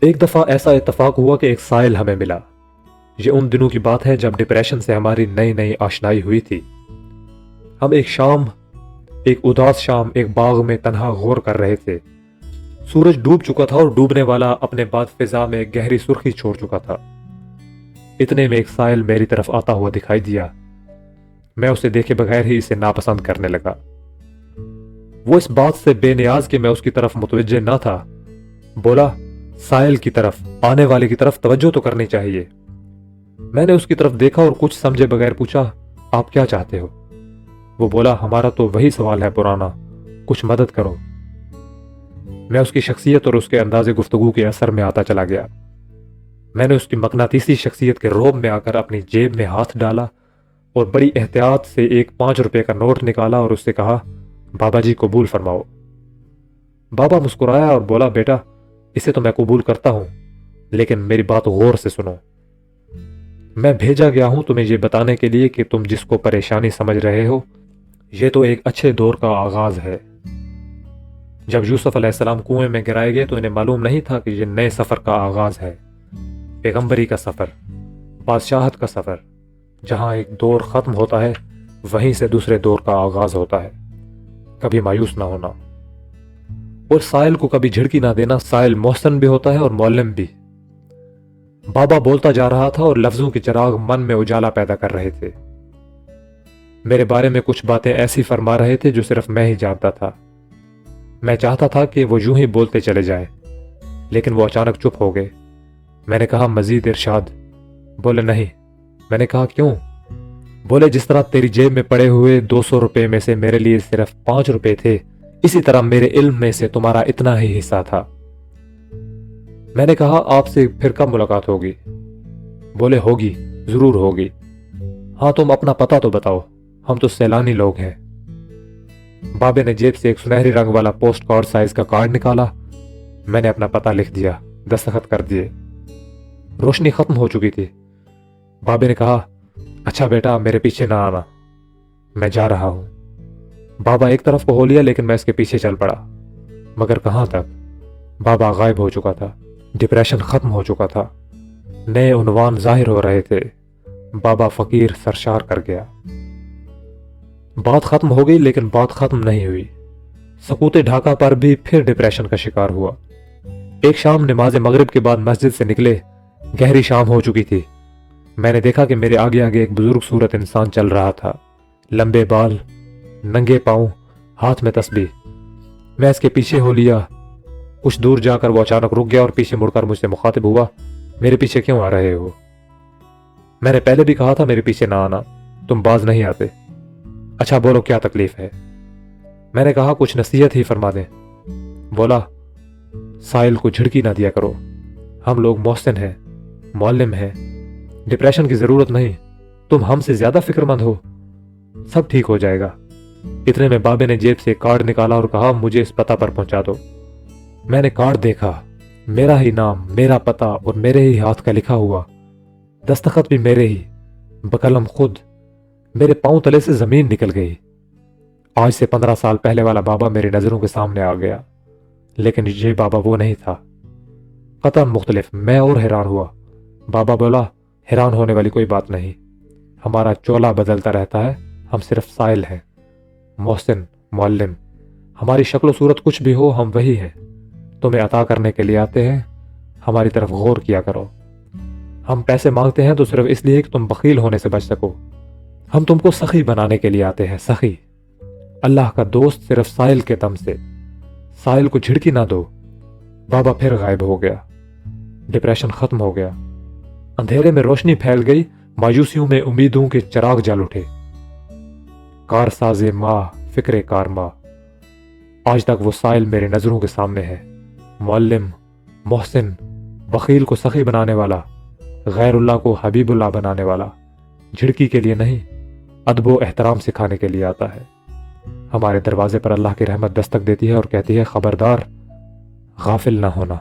ایک دفعہ ایسا اتفاق ہوا کہ ایک سائل ہمیں ملا۔ یہ ان دنوں کی بات ہے جب ڈپریشن سے ہماری نئی نئی آشنائی ہوئی تھی۔ ہم ایک اداس شام ایک باغ میں تنہا غور کر رہے تھے۔ سورج ڈوب چکا تھا اور ڈوبنے والا اپنے بعد فضا میں گہری سرخی چھوڑ چکا تھا۔ اتنے میں ایک سائل میری طرف آتا ہوا دکھائی دیا۔ میں اسے دیکھے بغیر ہی اسے ناپسند کرنے لگا۔ وہ اس بات سے بے نیاز کہ میں اس کی طرف متوجہ نہ تھا بولا، سائل کی طرف، آنے والے کی طرف توجہ تو کرنی چاہیے۔ میں نے اس کی طرف دیکھا اور کچھ سمجھے بغیر پوچھا، آپ کیا چاہتے ہو؟ وہ بولا، ہمارا تو وہی سوال ہے پرانا، کچھ مدد کرو۔ میں اس کی شخصیت اور اس کے انداز گفتگو کے اثر میں آتا چلا گیا۔ میں نے اس کی مقناطیسی شخصیت کے روب میں آ کر اپنی جیب میں ہاتھ ڈالا اور بڑی احتیاط سے ایک 5 روپے کا نوٹ نکالا اور اس سے کہا، بابا جی قبول فرماؤ۔ بابا مسکرایا اور بولا، بیٹا اسے تو میں قبول کرتا ہوں، لیکن میری بات غور سے سنو۔ میں بھیجا گیا ہوں تمہیں یہ بتانے کے لیے کہ تم جس کو پریشانی سمجھ رہے ہو، یہ تو ایک اچھے دور کا آغاز ہے۔ جب یوسف علیہ السلام کنویں میں گرائے گئے تو انہیں معلوم نہیں تھا کہ یہ نئے سفر کا آغاز ہے، پیغمبری کا سفر، بادشاہت کا سفر۔ جہاں ایک دور ختم ہوتا ہے وہیں سے دوسرے دور کا آغاز ہوتا ہے۔ کبھی مایوس نہ ہونا اور سائل کو کبھی جھڑکی نہ دینا۔ سائل محسن بھی ہوتا ہے اور معلم بھی۔ بابا بولتا جا رہا تھا اور لفظوں کے چراغ من میں اجالا پیدا کر رہے تھے۔ میرے بارے میں کچھ باتیں ایسی فرما رہے تھے جو صرف میں ہی جانتا تھا۔ میں چاہتا تھا کہ وہ یوں ہی بولتے چلے جائیں، لیکن وہ اچانک چپ ہو گئے۔ میں نے کہا، مزید ارشاد؟ بولے، نہیں۔ میں نے کہا، کیوں؟ بولے، جس طرح تیری جیب میں پڑے ہوئے 200 روپے میں سے میرے لیے صرف 5 روپے تھے، اسی طرح میرے علم میں سے تمہارا اتنا ہی حصہ تھا۔ میں نے کہا، آپ سے پھر کب ملاقات ہوگی؟ بولے، ہوگی، ضرور ہوگی۔ ہاں تم اپنا پتہ تو بتاؤ، ہم تو سیلانی لوگ ہیں۔ بابے نے جیب سے ایک سنہری رنگ والا پوسٹ کارڈ سائز کا کارڈ نکالا۔ میں نے اپنا پتہ لکھ دیا، دستخط کر دیے۔ روشنی ختم ہو چکی تھی۔ بابے نے کہا، اچھا بیٹا میرے پیچھے نہ آنا، میں جا رہا ہوں۔ بابا ایک طرف کو ہو لیا لیکن میں اس کے پیچھے چل پڑا، مگر کہاں تک؟ بابا غائب ہو چکا تھا، ڈپریشن ختم ہو چکا تھا، نئے عنوان ظاہر ہو رہے تھے۔ بابا فقیر سرشار کر گیا۔ بات ختم ہو گئی لیکن بات ختم نہیں ہوئی۔ سکوت ڈھاکہ پر بھی پھر ڈپریشن کا شکار ہوا۔ ایک شام نماز مغرب کے بعد مسجد سے نکلے، گہری شام ہو چکی تھی۔ میں نے دیکھا کہ میرے آگے آگے ایک بزرگ صورت انسان چل رہا تھا، لمبے بال، ننگے پاؤں، ہاتھ میں تسبیح۔ میں اس کے پیچھے ہو لیا۔ کچھ دور جا کر وہ اچانک رک گیا اور پیچھے مڑ کر مجھ سے مخاطب ہوا، میرے پیچھے کیوں آ رہے ہو؟ میں نے پہلے بھی کہا تھا میرے پیچھے نہ آنا، تم باز نہیں آتے۔ اچھا بولو کیا تکلیف ہے؟ میں نے کہا، کچھ نصیحت ہی فرما دیں۔ بولا، سائل کو جھڑکی نہ دیا کرو، ہم لوگ محسن ہیں، معلم ہیں، ڈپریشن کی ضرورت نہیں، تم ہم سے زیادہ فکر مند ہو، سب ٹھیک ہو جائے گا۔ اتنے میں بابے نے جیب سے کارڈ نکالا اور کہا، مجھے اس پتہ پر پہنچا دو۔ میں نے کارڈ دیکھا، میرا ہی نام، میرا پتہ اور میرے ہی ہاتھ کا لکھا ہوا، دستخط بھی میرے ہی، بقلم خود۔ میرے پاؤں تلے سے زمین نکل گئی۔ آج سے 15 سال پہلے والا بابا میری نظروں کے سامنے آ گیا، لیکن یہ بابا وہ نہیں تھا، قطعاً مختلف۔ میں اور حیران ہوا۔ بابا بولا، حیران ہونے والی کوئی بات نہیں، ہمارا چولہ بدلتا رہتا ہے، ہم صرف سائل ہیں، محسن، معلم، ہماری شکل و صورت کچھ بھی ہو، ہم وہی ہیں، تمہیں عطا کرنے کے لیے آتے ہیں، ہماری طرف غور کیا کرو۔ ہم پیسے مانگتے ہیں تو صرف اس لیے کہ تم بخیل ہونے سے بچ سکو، ہم تم کو سخی بنانے کے لیے آتے ہیں، سخی، اللہ کا دوست صرف سائل کے دم سے۔ سائل کو جھڑکی نہ دو۔ بابا پھر غائب ہو گیا۔ ڈپریشن ختم ہو گیا۔ اندھیرے میں روشنی پھیل گئی، مایوسیوں میں امیدوں کے چراغ جل اٹھے۔ کار ساز ماں، فکر کار ماں، آج تک وہ سائل میرے نظروں کے سامنے ہے، معلم، محسن، بخیل کو سخی بنانے والا، غیر اللہ کو حبیب اللہ بنانے والا، جھڑکی کے لیے نہیں، ادب و احترام سکھانے کے لیے آتا ہے۔ ہمارے دروازے پر اللہ کی رحمت دستک دیتی ہے اور کہتی ہے، خبردار، غافل نہ ہونا۔